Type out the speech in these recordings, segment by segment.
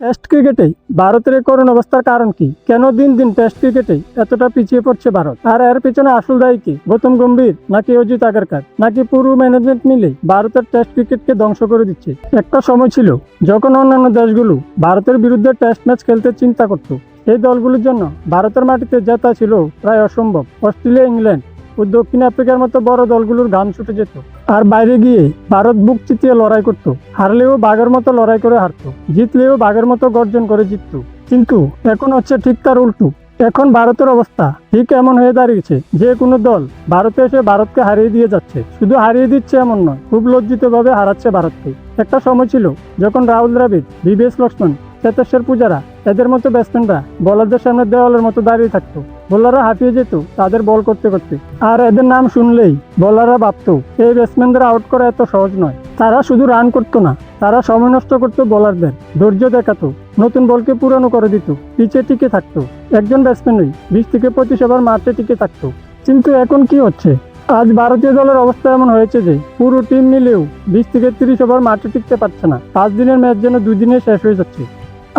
Test ক্রিকেটে ভারতের এই করুণ অবস্থার কারণ কি? কেন দিন দিন টেস্ট ক্রিকেটে এতটা পিছিয়ে পড়ছে ভারত? আর এর পেছনে আসল দায়ী কি? গৌতম গম্ভীর নাকি অজিত আগারকার নাকি পুরো ম্যানেজমেন্ট মিলে ভারতের টেস্ট ক্রিকেটকে ধ্বংস করে দিচ্ছে? একটা সময় ছিল যখন অন্যান্য দেশগুলো ভারতের বিরুদ্ধে টেস্ট ম্যাচ খেলতে চিন্তা করত। এই দলগুলোর জন্য ভারতের মাটিতে জেতা ছিল প্রায় অসম্ভব। অস্ট্রেলিয়া, ইংল্যান্ড ও দক্ষিণ আফ্রিকার মতো বড় দলগুলোর ঘাম ছুটে যেত। আর বাইরে গিয়ে ভারত বুক চিতিয়ে লড়াই করত। হারলেও বাঘের মতো লড়াই করে হারতো, জিতলেও বাঘের মতো গর্জন করে জিততো। কিন্তু এখন হচ্ছে ঠিক তার উল্টো। এখন ভারতের অবস্থা ঠিক এমন হয়ে দাঁড়িয়েছে, যে কোনো দল ভারতে এসে ভারতকে হারিয়ে দিয়ে যাচ্ছে। শুধু হারিয়ে দিচ্ছে এমন নয়, খুব লজ্জিতভাবে হারাচ্ছে ভারতকে। একটা সময় ছিল যখন রাহুল দ্রাবিড়, ভিভিএস লক্ষ্মণ, চেতেশ্বর পূজারা এদের মতো ব্যাটসম্যানরা বোলারদের সামনে দেওয়ালের মতো দাঁড়িয়ে থাকতো। বোলাররা হাঁপিয়ে যেত তাদের বল করতে করতে। আর এদের নাম শুনলেই বোলাররা ভাবতো এই ব্যাটসম্যানদের আউট করা এত সহজ নয়। তারা শুধু রান করতো না, তারা সময় নষ্ট করতো বোলারদের, ধৈর্য দেখাতো, নতুন বলকে পুরানো করে দিত, পিচে টিকে থাকতো। একজন ব্যাটসম্যানই 20 থেকে 25 ওভার মাঠে টিকে থাকতো। কিন্তু এখন কি হচ্ছে? আজ ভারতীয় দলের অবস্থা এমন হয়েছে যে পুরো টিম মিলেও 20 থেকে 30 ওভার মাঠে টিকতে পারছে না। 5 দিনের ম্যাচ যেন 2 দিনে শেষ হয়ে যাচ্ছে।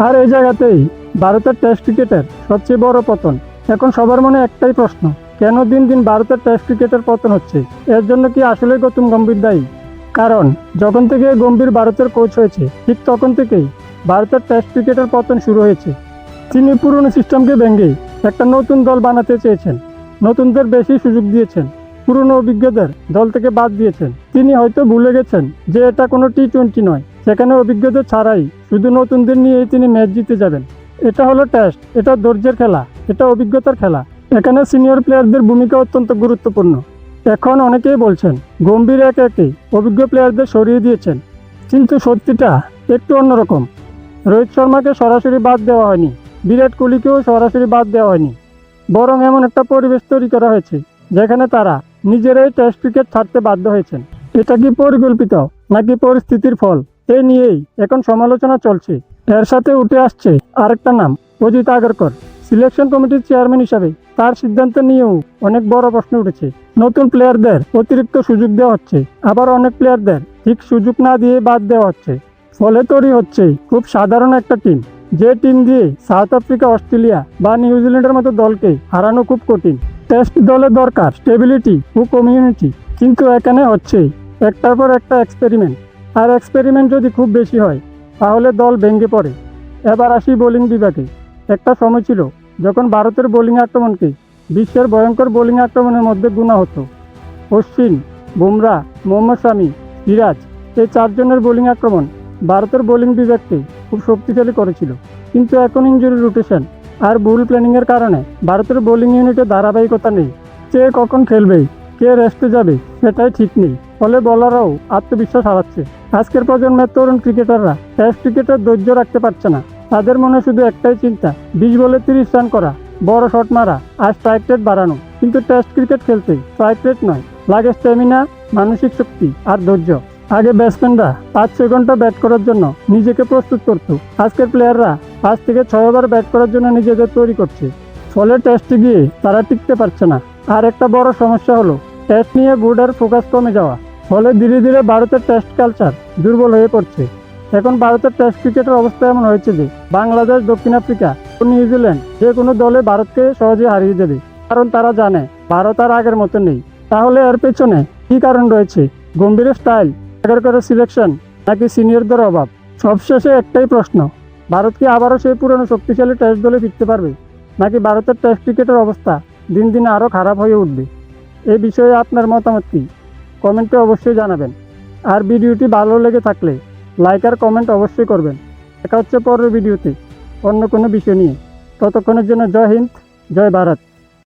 আর এই জায়গাতেই ভারতের টেস্ট ক্রিকেটের সবচেয়ে বড় পতন। এখন সবার মনে একটাই প্রশ্ন, কেন দিন দিন ভারতের টেস্ট ক্রিকেটের পতন হচ্ছে? এর জন্য কি আসলে গৌতম গম্ভীর দায়ী? কারণ যখন থেকে গম্ভীর ভারতের কোচ হয়েছে, ঠিক তখন থেকেই ভারতের টেস্ট ক্রিকেটের পতন শুরু হয়েছে। তিনি পুরনো সিস্টেমকে ভেঙে একটা নতুন দল বানাতে চেয়েছেন, নতুনদের বেশি সুযোগ দিয়েছেন, পুরনো অভিজ্ঞদের দল থেকে বাদ দিয়েছেন। তিনি হয়তো ভুলে গেছেন যে এটা কোনো টি-20 নয়, সেখানে অভিজ্ঞদের ছাড়াই শুধু নতুনদের নিয়েই তিনি ম্যাচ জিতে যাবেন। এটা হলো টেস্ট, এটা ধৈর্যের খেলা, এটা অভিজ্ঞতার খেলা। এখানে সিনিয়র প্লেয়ারদের ভূমিকা অত্যন্ত গুরুত্বপূর্ণ। এখন অনেকেই বলছেন গম্ভীর একে একে অভিজ্ঞ প্লেয়ারদের সরিয়ে দিয়েছেন, কিন্তু সত্যিটা একটু অন্যরকম। রোহিত শর্মাকে সরাসরি বাদ দেওয়া হয়নি, বিরাট কোহলিকেও সরাসরি বাদ দেওয়া হয়নি, বরং এমন একটা পরিবেশ তৈরি করা হয়েছে যেখানে তারা নিজেরাই টেস্ট ক্রিকেট ছাড়তে বাধ্য হয়েছেন। এটা কি পরিকল্পিত নাকি পরিস্থিতির ফল? এ নিয়েই এখন সমালোচনা চলছে। এর সাথে উঠে আসছে আরেকটা নাম, অজিত আগারকর। সিলেকশন কমিটির চেয়ারম্যান হিসাবে তার সিদ্ধান্ত নিয়েও অনেক বড় প্রশ্ন উঠেছে। নতুন প্লেয়ারদের অতিরিক্ত সুযোগ দেওয়া হচ্ছে, আবার অনেক প্লেয়ারদের ঠিক সুযোগ না দিয়ে বাদ দেওয়া হচ্ছে। ফলে তৈরি হচ্ছে খুব সাধারণ একটা টিম, যে টিম দিয়ে সাউথ আফ্রিকা, অস্ট্রেলিয়া বা নিউজিল্যান্ডের মতো দলকে হারানো খুব কঠিন। টেস্ট দলে দরকার স্টেবিলিটি ও কমিউনিটি, কিন্তু এখানে হচ্ছে একটার পর একটা এক্সপেরিমেন্ট। আর এক্সপেরিমেন্ট যদি খুব বেশি হয় তাহলে দল ভেঙে পড়ে। এবার আসি বোলিং বিভাগে। একটা সময় ছিল যখন ভারতের বোলিং আক্রমণকে বিশ্বের ভয়ঙ্কর বোলিং আক্রমণের মধ্যে গোনা হতো। অশ্বিন, বুমরা, মোহাম্মদ শামি, সিরাজ, এই 4 জনের বোলিং আক্রমণ ভারতের বোলিং বিভাগকে খুব শক্তিশালী করেছিল। কিন্তু এখন ইনজুরি রোটেশন আর ভুল প্ল্যানিংয়ের কারণে ভারতের বোলিং ইউনিটে ধারাবাহিকতা নেই। কে কখন খেলবে, কে রেস্টে যাবে সেটাই ঠিক নেই। ফলে বোলাররাও আত্মবিশ্বাস হারাচ্ছে। আজকের প্রজন্মের তরুণ ক্রিকেটাররা টেস্ট ক্রিকেটের ধৈর্য রাখতে পারছে না। তাদের মনে শুধু একটাই চিন্তা, 20 বলে 30 রান করা, বড় শট মারা আর স্ট্রাইক রেট বাড়ানো। কিন্তু টেস্ট ক্রিকেট খেলতে স্ট্রাইক রেট নয়, লাগে স্ট্যামিনা, মানসিক শক্তি আর ধৈর্য। আগে ব্যাটসম্যানরা 5-6 ঘন্টা ব্যাট করার জন্য নিজেকে প্রস্তুত করত, আজকের প্লেয়াররা 5 থেকে 6 ওভার ব্যাট করার জন্য নিজেদের তৈরি করছে। ফলে টেস্টে গিয়ে তারা টিকতে পারছে না। আর একটা বড় সমস্যা হলো টেস্ট নিয়ে বোর্ডের ফোকাস কমে যাওয়া। ফলে ধীরে ধীরে ভারতের টেস্ট কালচার দুর্বল হয়ে পড়ছে। এখন ভারতের টেস্ট ক্রিকেটের অবস্থা এমন হয়েছে যে বাংলাদেশ, দক্ষিণ আফ্রিকা ও নিউজিল্যান্ড যে কোনো দলে ভারতকে সহজে হারিয়ে দেবে, কারণ তারা জানে ভারত আর আগের মতো নেই। তাহলে এর পেছনে কি কারণ রয়েছে? গম্ভীরের স্টাইল, আগারকরের সিলেকশন, নাকি সিনিয়রদের অভাব? সবশেষে একটাই প্রশ্ন, ভারত কি আবারও সেই পুরনো শক্তিশালী টেস্ট দলে ফিরতে পারবে, নাকি ভারতের টেস্ট ক্রিকেটের অবস্থা দিন দিন আরও খারাপ হয়ে উঠবে? এই বিষয়ে আপনার মতামত কি? কমেন্টে অবশ্যই জানাবেন। আর ভিডিওটি ভালো লেগে থাকলে লাইক আর কমেন্ট অবশ্যই করবেন। দেখা হচ্ছে পরের ভিডিওতে অন্য কোনো বিষয় নিয়ে। ততক্ষণের জন্য জয় হিন্দ, জয় ভারত।